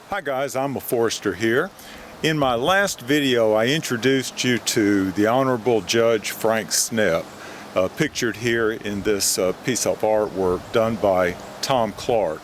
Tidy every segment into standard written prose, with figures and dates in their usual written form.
Hi guys, I'm a Forester here. In my last video I introduced you to the Honorable Judge Frank Snepp, pictured here in this piece of artwork done by Tom Clark.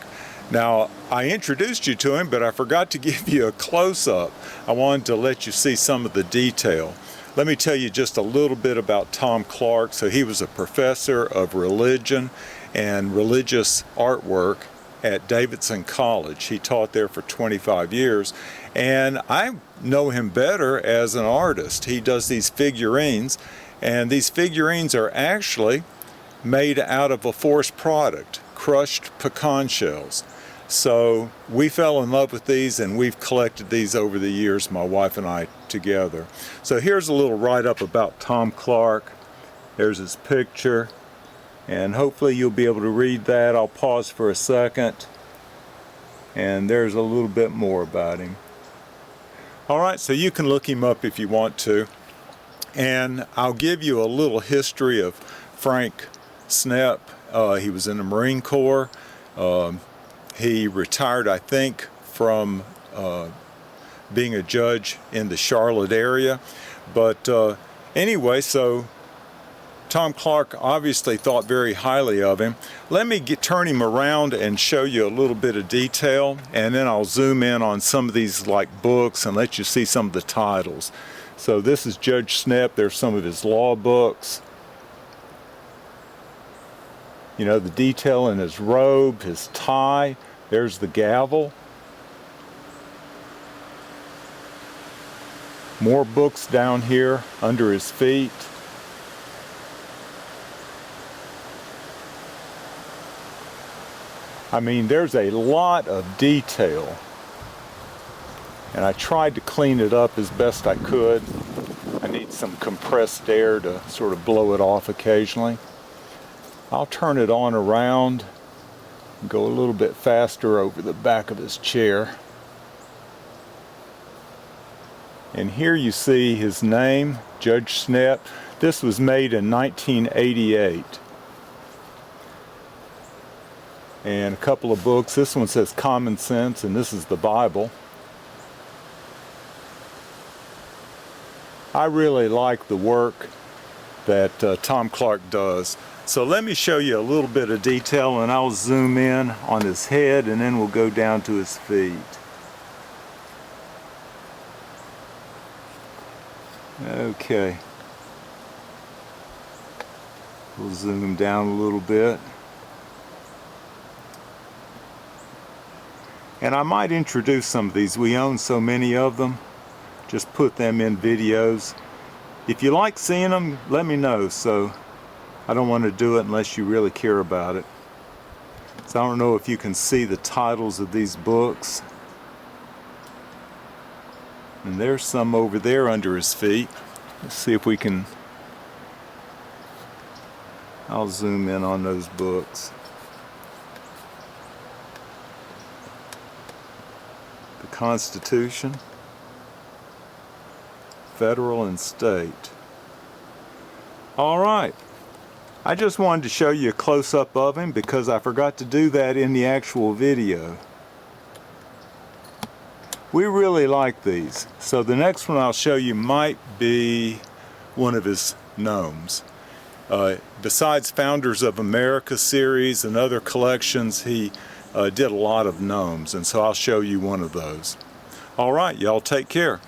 Now I introduced you to him, but I forgot to give you a close-up. I wanted to let you see some of the detail. Let me tell you just a little bit about Tom Clark. So he was a professor of religion and religious artwork at Davidson College. He taught there for 25 years, and I know him better as an artist. He does these figurines, and these figurines are actually made out of a forest product, crushed pecan shells. So we fell in love with these, and we've collected these over the years, my wife and I together. So here's a little write-up about Tom Clark. There's his picture, and hopefully you'll be able to read that. I'll pause for a second, and there's a little bit more about him. Alright, so you can look him up if you want to, and I'll give you a little history of Frank Snepp. He was in the Marine Corps. He retired, I think, from being a judge in the Charlotte area. But anyway, so Tom Clark obviously thought very highly of him. Let me turn him around and show you a little bit of detail, and then I'll zoom in on some of these like books and let you see some of the titles. So this is Judge Snepp. There's some of his law books. You know, the detail in his robe, his tie. There's the gavel. More books down here under his feet. I mean, there's a lot of detail, and I tried to clean it up as best I could. I need some compressed air to sort of blow it off occasionally. I'll turn it on around and go a little bit faster over the back of his chair. And here you see his name, Judge Snepp. This was made in 1988. And a couple of books. This one says Common Sense, and this is the Bible. I really like the work that Tom Clark does. So let me show you a little bit of detail, and I'll zoom in on his head, and then we'll go down to his feet. Okay. We'll zoom down a little bit. And I might introduce some of these. We own so many of them. Just put them in videos. If you like seeing them, let me know. So I don't want to do it unless you really care about it. So I don't know if you can see the titles of these books. And there's some over there under his feet. Let's see if we can... I'll zoom in on those books. The Constitution, federal and state. All right. I just wanted to show you a close-up of him because I forgot to do that in the actual video. We really like these. So the next one I'll show you might be one of his gnomes. Besides Founders of America series and other collections, he did a lot of gnomes, and so I'll show you one of those. All right, y'all take care.